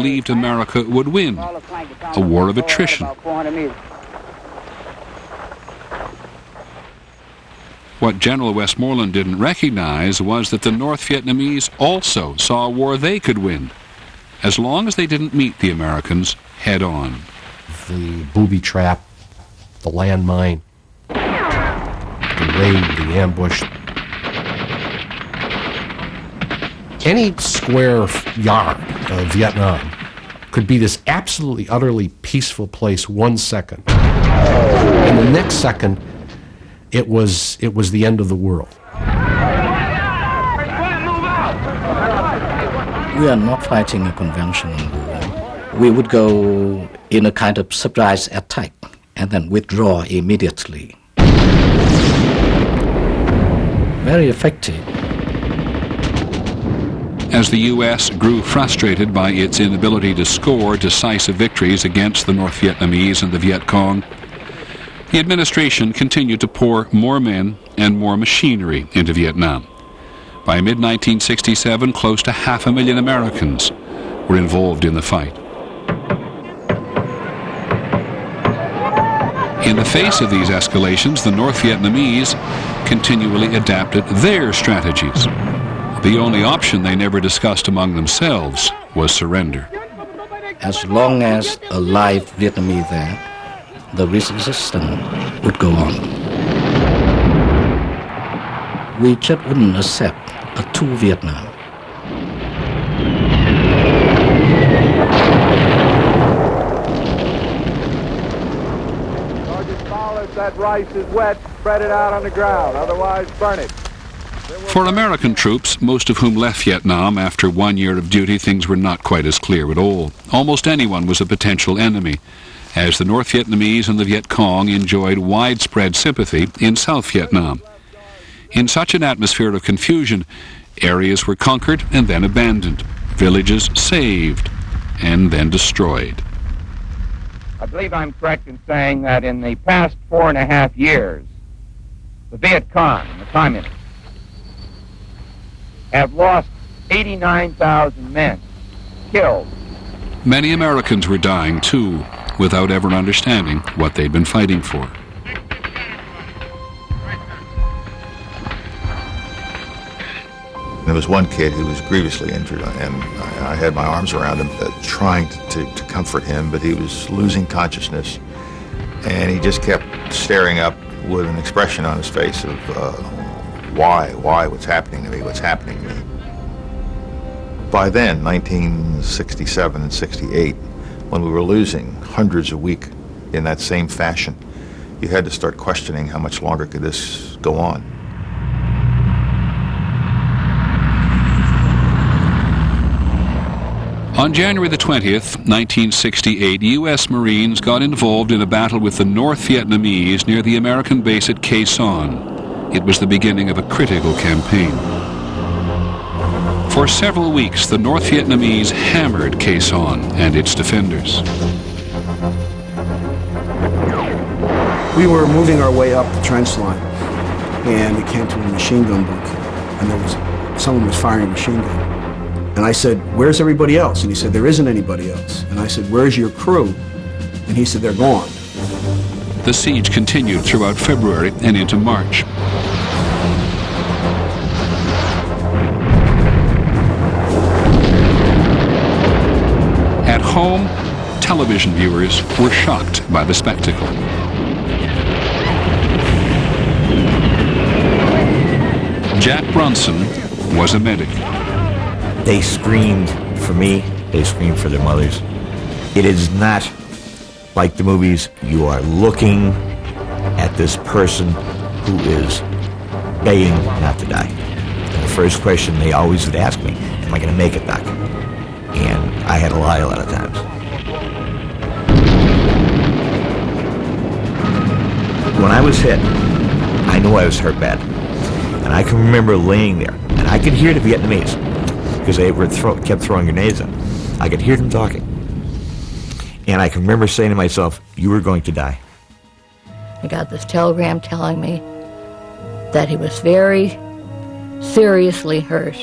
believed America would win, a war of attrition. What General Westmoreland didn't recognize was that the North Vietnamese also saw a war they could win, as long as they didn't meet the Americans head-on. The booby trap, the landmine, the raid, the ambush. Any square yard of Vietnam could be this absolutely, utterly peaceful place 1 second. And the next second, it was the end of the world. We are not fighting a conventional war. We would go in a kind of surprise attack and then withdraw immediately. Very effective. As the U.S. grew frustrated by its inability to score decisive victories against the North Vietnamese and the Viet Cong, the administration continued to pour more men and more machinery into Vietnam. By mid-1967, close to 500,000 Americans were involved in the fight. In the face of these escalations, the North Vietnamese continually adapted their strategies. The only option they never discussed among themselves was surrender. As long as a live Vietnamese there, the resistance would go on. We just wouldn't accept a two Vietnam. Sergeant Fowler, that rice is wet, spread it out on the ground, otherwise burn it. For American troops, most of whom left Vietnam after 1 year of duty, things were not quite as clear at all. Almost anyone was a potential enemy, as the North Vietnamese and the Viet Cong enjoyed widespread sympathy in South Vietnam. In such an atmosphere of confusion, areas were conquered and then abandoned, villages saved and then destroyed. I believe I'm correct in saying that in the past 4.5 years, the Viet Cong and the Communists have lost 89,000 men, killed. Many Americans were dying too, without ever understanding what they'd been fighting for. There was one kid who was grievously injured, and I had my arms around him, trying to comfort him, but he was losing consciousness, and he just kept staring up with an expression on his face of, why, what's happening to me, what's happening to me. By then, 1967 and 68, when we were losing hundreds a week in that same fashion, you had to start questioning how much longer could this go on. On January the 20th, 1968, U.S. Marines got involved in a battle with the North Vietnamese near the American base at Quai Son. It was the beginning of a critical campaign. For several weeks, the North Vietnamese hammered Quai Son and its defenders. We were moving our way up the trench line, and it came to a machine gun booth, and someone was firing a machine gun. And I said, "Where's everybody else?" And he said, "There isn't anybody else." And I said, "Where's your crew?" And he said, "They're gone." The siege continued throughout February and into March. At home, television viewers were shocked by the spectacle. Jack Brunson was a medic. They screamed for me, they screamed for their mothers. It is not like the movies. You are looking at this person who is begging not to die. And the first question they always would ask me, am I going to make it, Doc? And I had to lie a lot of times. When I was hit, I knew I was hurt bad. And I can remember laying there, and I could hear the Vietnamese, because they kept throwing grenades in. I could hear them talking. And I can remember saying to myself, you were going to die. I got this telegram telling me that he was very seriously hurt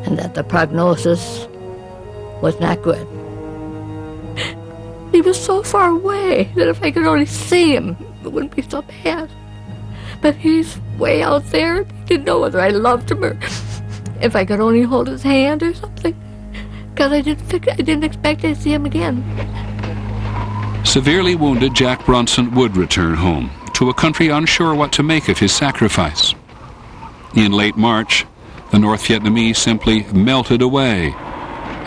and that the prognosis was not good. was so far away that if I could only see him, it wouldn't be so bad. But he's way out there. He didn't know whether I loved him or if I could only hold his hand or something. Because I didn't expect to see him again. Severely wounded, Jack Brunson would return home, to a country unsure what to make of his sacrifice. In late March, the North Vietnamese simply melted away,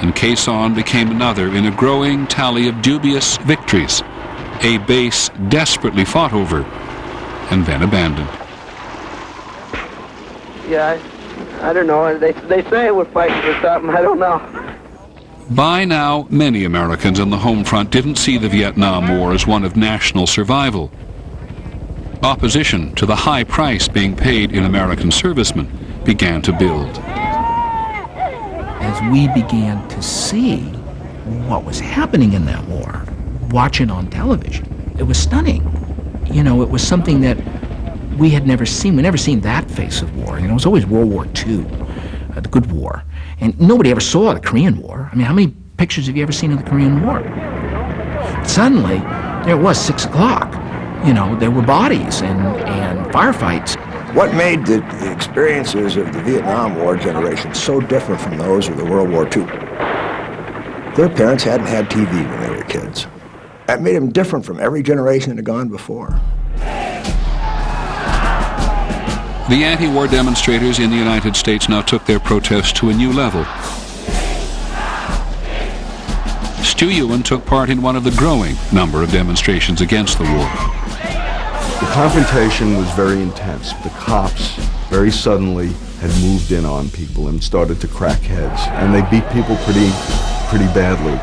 and Khe Sanh became another in a growing tally of dubious victories, a base desperately fought over and then abandoned. Yeah, I don't know. They say we're fighting for something. I don't know. By now, many Americans on the home front didn't see the Vietnam War as one of national survival. Opposition to the high price being paid in American servicemen began to build. As we began to see what was happening in that war, watching on television, it was stunning. You know, it was something that we had never seen. We'd never seen that face of war. You know, it was always World War II, the good war. And nobody ever saw the Korean War. I mean, how many pictures have you ever seen of the Korean War? Suddenly, there it was, 6 o'clock. You know, there were bodies and firefights. What made the experiences of the Vietnam War generation so different from those of the World War II? Their parents hadn't had TV when they were kids. That made them different from every generation that had gone before. The anti-war demonstrators in the United States now took their protest to a new level. Stu Ewan took part in one of the growing number of demonstrations against the war. The confrontation was very intense. The cops very suddenly had moved in on people and started to crack heads, and they beat people pretty badly.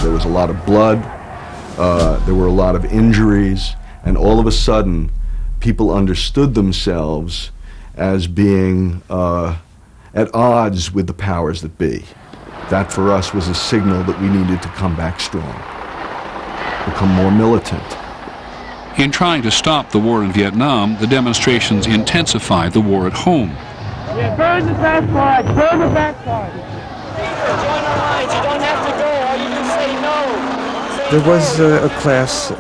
There was a lot of blood, there were a lot of injuries, and all of a sudden, people understood themselves as being at odds with the powers that be. That for us was a signal that we needed to come back strong, become more militant. In trying to stop the war in Vietnam, the demonstrations intensified the war at home. Yeah, burn the back flag! Burn the back flag! Join the lines. You don't have to go. All you can say no. There was a class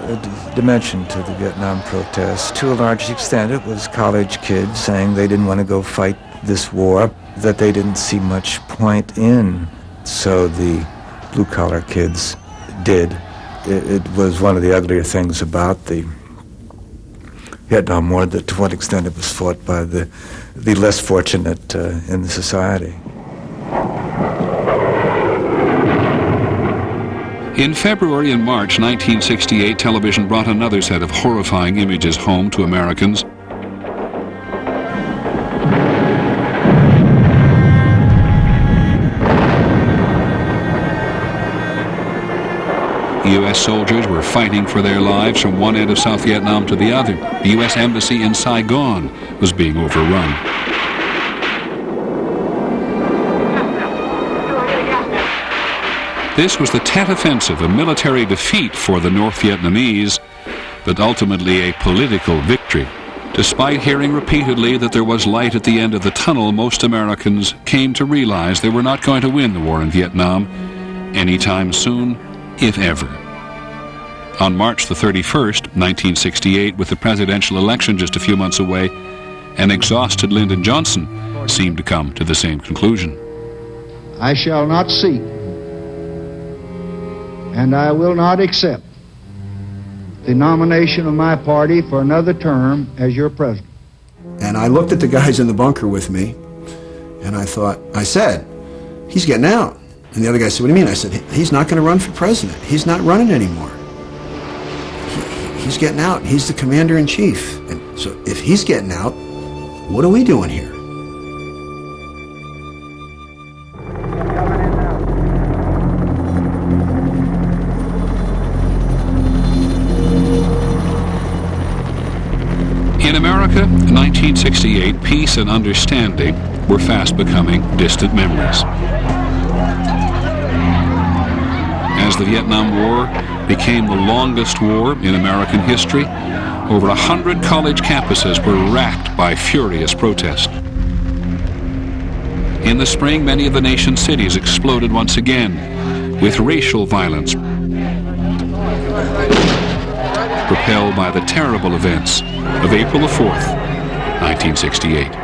dimension to the Vietnam protests. To a large extent, it was college kids saying they didn't want to go fight this war, that they didn't see much point in. So the blue-collar kids did. It was one of the uglier things about the Vietnam War, that to what extent it was fought by the less fortunate in the society. In February and March 1968, television brought another set of horrifying images home to Americans. U.S. soldiers were fighting for their lives from one end of South Vietnam to the other. The U.S. Embassy in Saigon was being overrun. This was the Tet Offensive, a military defeat for the North Vietnamese, but ultimately a political victory. Despite hearing repeatedly that there was light at the end of the tunnel, most Americans came to realize they were not going to win the war in Vietnam anytime soon, if ever. On March the 31st, 1968, with the presidential election just a few months away, an exhausted Lyndon Johnson seemed to come to the same conclusion. I shall not seek, and I will not accept the nomination of my party for another term as your president. And I looked at the guys in the bunker with me, and I said, he's getting out. And the other guy said, what do you mean? I said, he's not going to run for president. He's not running anymore. He's getting out. He's the commander-in-chief. And so if he's getting out, what are we doing here? In America, in 1968, peace and understanding were fast becoming distant memories. As the Vietnam War became the longest war in American history, over 100 college campuses were racked by furious protest. In the spring, many of the nation's cities exploded once again. with racial violence, propelled by the terrible events of April the 4th, 1968.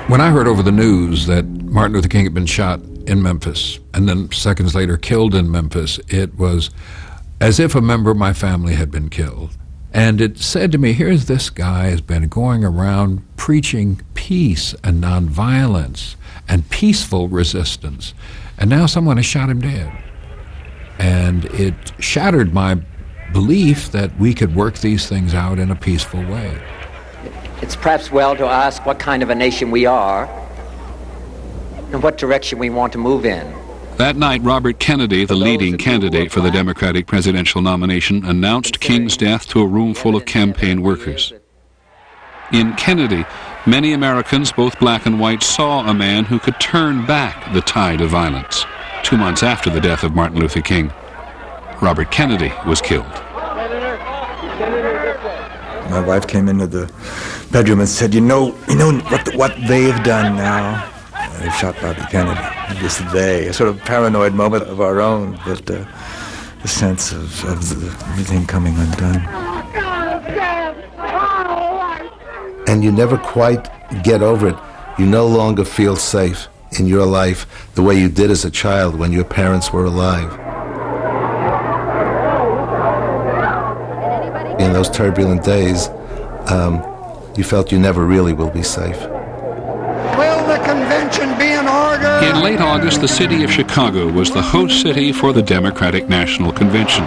When I heard over the news that Martin Luther King had been shot in Memphis and then seconds later killed in Memphis, it was as if a member of my family had been killed. And it said to me, here's this guy has been going around preaching peace and nonviolence and peaceful resistance, and now someone has shot him dead. And it shattered my belief that we could work these things out in a peaceful way. It's perhaps well to ask what kind of a nation we are and what direction we want to move in. That night, Robert Kennedy, the leading candidate for the Democratic presidential nomination, announced King's death to a room full of campaign workers. In Kennedy, many Americans, both black and white, saw a man who could turn back the tide of violence. 2 months after the death of Martin Luther King, Robert Kennedy was killed. My wife came into the bedroom and said, you know what they've done now? They've shot Bobby Kennedy. Just they, a sort of paranoid moment of our own, but the sense of everything coming undone. And you never quite get over it. You no longer feel safe in your life the way you did as a child when your parents were alive. In those turbulent days, you felt you never really will be safe. Will the convention be in order? In late August, the city of Chicago was the host city for the Democratic National Convention.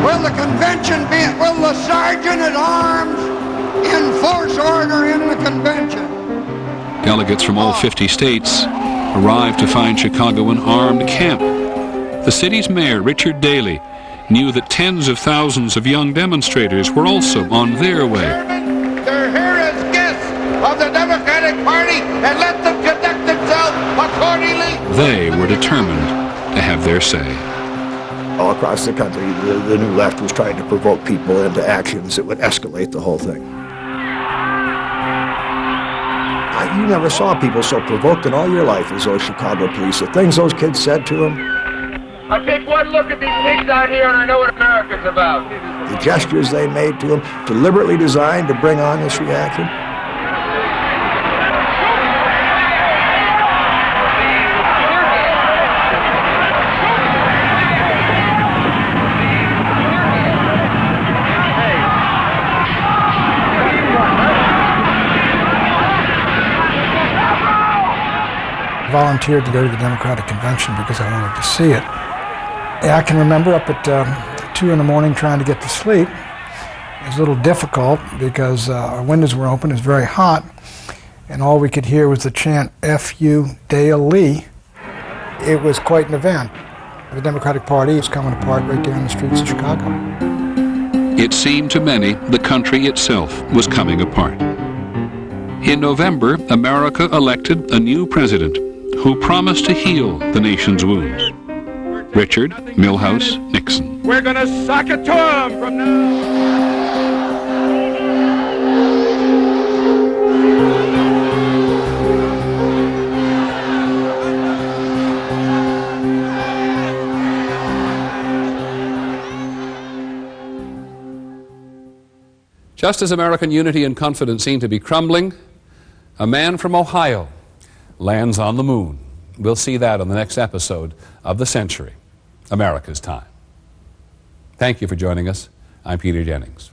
Will the convention will the sergeant at arms enforce order in the convention? Delegates from all 50 states arrived to find Chicago an armed camp. The city's mayor, Richard Daley, knew that tens of thousands of young demonstrators were also on their way. They're here as guests of the Democratic Party, and let them conduct themselves accordingly. They were determined to have their say. All across the country, the new left was trying to provoke people into actions that would escalate the whole thing. You never saw people so provoked in all your life as those Chicago police. The things those kids said to them. I take one look at these pigs out here and I know what America's about. The gestures they made to them, deliberately designed to bring on this reaction. Volunteered to go to the Democratic Convention because I wanted to see it. I can remember up at 2 in the morning trying to get to sleep. It was a little difficult because our windows were open, it was very hot, and all we could hear was the chant, F.U. Dale Lee. It was quite an event. The Democratic Party was coming apart right there in the streets of Chicago. It seemed to many the country itself was coming apart. In November, America elected a new president who promised to heal the nation's wounds. Richard Milhous Nixon. We're going to sock it to him from now. Just as American unity and confidence seem to be crumbling, a man from Ohio lands on the moon. We'll see that on the next episode of The Century, America's Time. Thank you for joining us. I'm Peter Jennings.